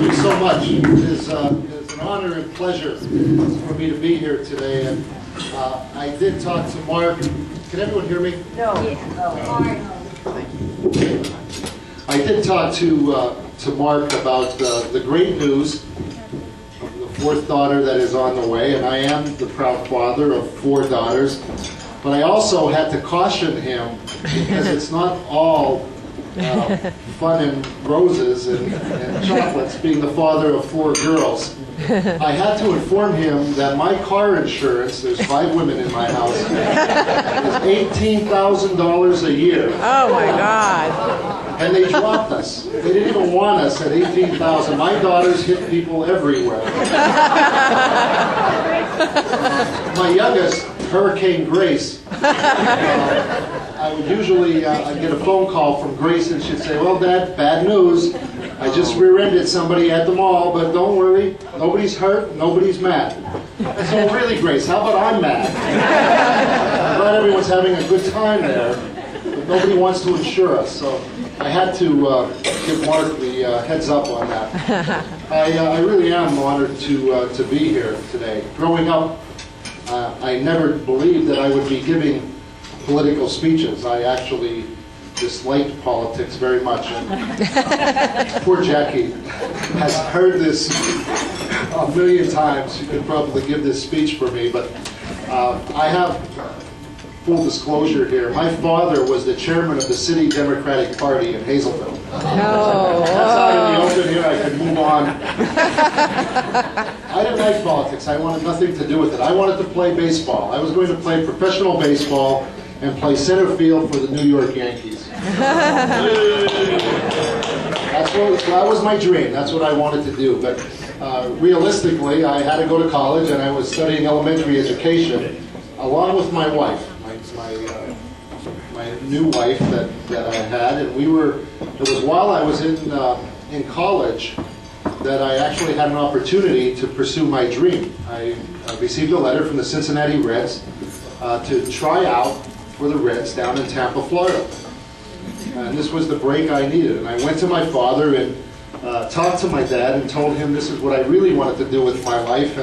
Thank you so much. It's an honor and pleasure for me to be here today. And I did talk to Mark. Can everyone hear me? No. I did talk to Mark about the great news of the fourth daughter that is on the way, and I am the proud father of 4 daughters. But I also had to caution him because it's not all fun and roses and chocolates being the father of 4 girls. I had to inform him that my car insurance, there's 5 women in my house, is $18,000 a year. Oh my God. And they dropped us. They didn't even want us at $18,000. My daughters hit people everywhere. My youngest, Hurricane Grace, I would usually I'd get a phone call from Grace and she'd say, "Well, Dad, bad news. I just rear-ended somebody at the mall, but don't worry, nobody's hurt, nobody's mad." I said, "Well, really, Grace, how about I'm mad? I'm glad everyone's having a good time there, but nobody wants to insure us." So I had to give Mark the heads up on that. I really am honored to be here today. Growing up, I never believed that I would be giving political speeches. I actually disliked politics very much. And poor Jackie has heard this a million times. She could probably give this speech for me, but I have full disclosure here. My father was the chairman of the City Democratic Party in Hazleton. No. That's out in the open here. I could move on. I didn't like politics. I wanted nothing to do with it. I wanted to play baseball. I was going to play professional baseball and play center field for the New York Yankees. That was my dream. That's what I wanted to do. But realistically, I had to go to college, and I was studying elementary education along with my wife, my new wife that I had, and it was while I was in college that I actually had an opportunity to pursue my dream. I received a letter from the Cincinnati Reds to try out for the Reds down in Tampa, Florida. And this was the break I needed. And I went to my father and talked to my dad and told him this is what I really wanted to do with my life,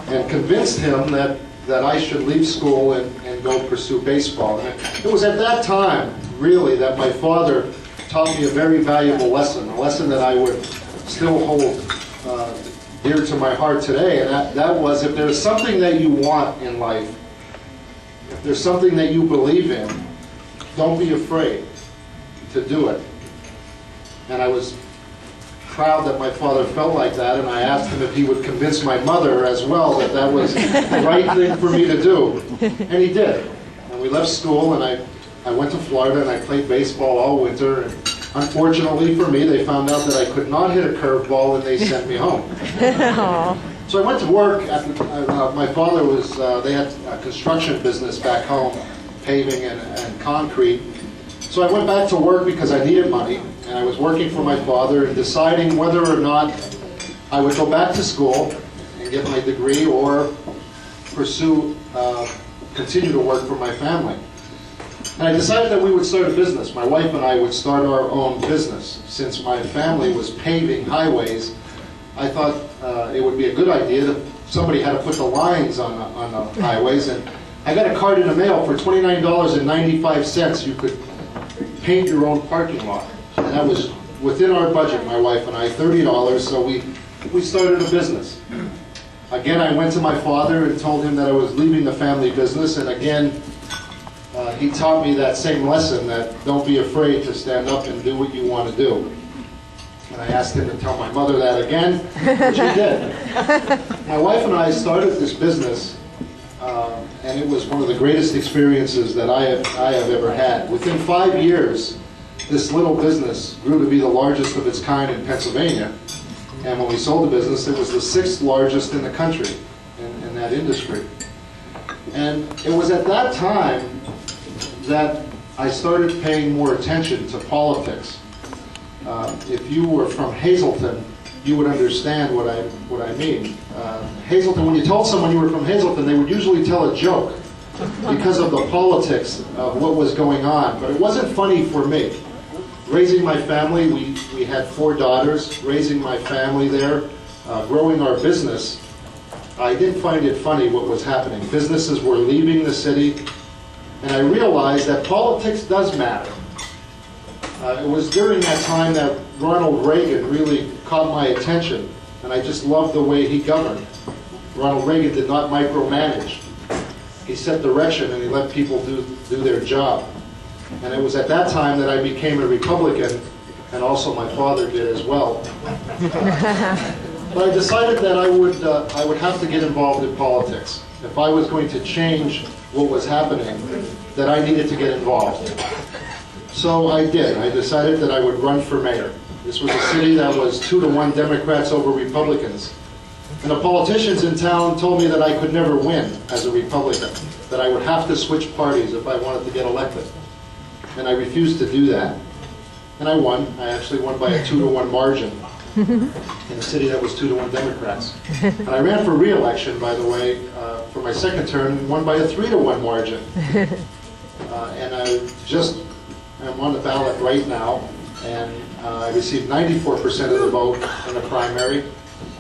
and convinced him that I should leave school and go pursue baseball. And it was at that time, really, that my father taught me a very valuable lesson, a lesson that I would still hold dear to my heart today. And that was, if there's something that you want in life, if there's something that you believe in, don't be afraid to do it. And I was proud that my father felt like that, and I asked him if he would convince my mother as well that was the right thing for me to do. And he did. And we left school, and I went to Florida, and I played baseball all winter. And unfortunately for me, they found out that I could not hit a curveball, and they sent me home. So I went to work. My father they had a construction business back home, paving and concrete. So I went back to work because I needed money, and I was working for my father and deciding whether or not I would go back to school and get my degree or continue to work for my family. And I decided that we would start a business. My wife and I would start our own business. Since my family was paving highways, I thought it would be a good idea that somebody had to put the lines on the highways. And I got a card in the mail for $29.95. You could paint your own parking lot. And that was within our budget, my wife and I, $30, so we started a business. Again, I went to my father and told him that I was leaving the family business, and again, he taught me that same lesson, that don't be afraid to stand up and do what you want to do. And I asked him to tell my mother that again, which he did. My wife and I started this business, and it was one of the greatest experiences that I have ever had. Within 5 years, this little business grew to be the largest of its kind in Pennsylvania. And when we sold the business, it was the 6th largest in the country in that industry. And it was at that time that I started paying more attention to politics. If you were from Hazleton, you would understand what I mean. Hazleton, when you told someone you were from Hazleton, they would usually tell a joke because of the politics of what was going on. But it wasn't funny for me. raising my family, we had 4 daughters, raising my family there, growing our business, I didn't find it funny what was happening. Businesses were leaving the city, and I realized that politics does matter. It was during that time that Ronald Reagan really caught my attention, and I just loved the way he governed. Ronald Reagan did not micromanage. He set direction and he let people do their job. And it was at that time that I became a Republican, and also my father did as well. But I decided that I would have to get involved in politics. If I was going to change what was happening, that I needed to get involved. So I did. I decided that I would run for mayor. This was a city that was 2-to-1 Democrats over Republicans. And the politicians in town told me that I could never win as a Republican, that I would have to switch parties if I wanted to get elected. And I refused to do that. And I won. I actually won by a 2-to-1 margin in a city that was 2-to-1 Democrats. And I ran for re-election, by the way, for my second term, and won by a 3-to-1 margin. And I'm on the ballot right now, and I received 94% of the vote in the primary.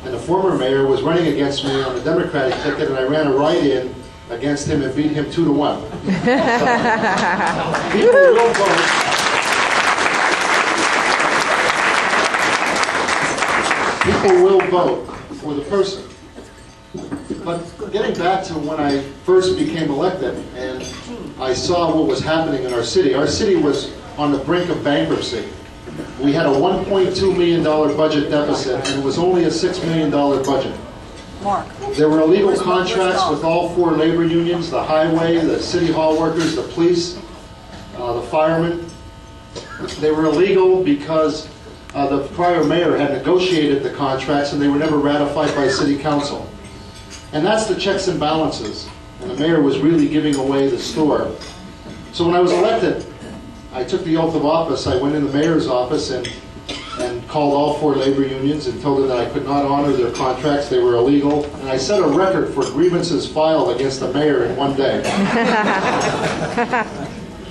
And the former mayor was running against me on the Democratic ticket, and I ran a write-in against him and beat him 2-to-1. People will vote. People will vote for the person. But getting back to when I first became elected and I saw what was happening in our city was on the brink of bankruptcy. We had a $1.2 million budget deficit, and it was only a $6 million budget. There were illegal contracts with all 4 labor unions, the highway, the city hall workers, the police, the firemen. They were illegal because the prior mayor had negotiated the contracts and they were never ratified by city council. And that's the checks and balances. And the mayor was really giving away the store. So when I was elected, I took the oath of office. I went in the mayor's office and called all 4 labor unions and told them that I could not honor their contracts. They were illegal. And I set a record for grievances filed against the mayor in one day.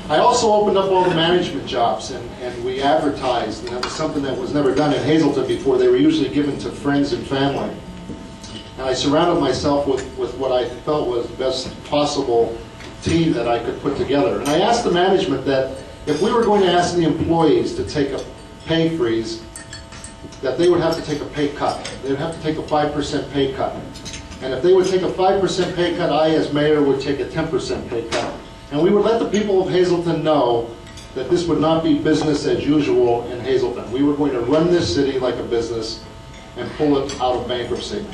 I also opened up all the management jobs, and we advertised, and that was something that was never done in Hazleton before. They were usually given to friends and family. And I surrounded myself with what I felt was the best possible team that I could put together. And I asked the management that if we were going to ask the employees to take a pay freeze, that they would have to take a pay cut. They would have to take a 5% pay cut. And if they would take a 5% pay cut, I, as mayor, would take a 10% pay cut. And we would let the people of Hazleton know that this would not be business as usual in Hazleton. We were going to run this city like a business and pull it out of bankruptcy.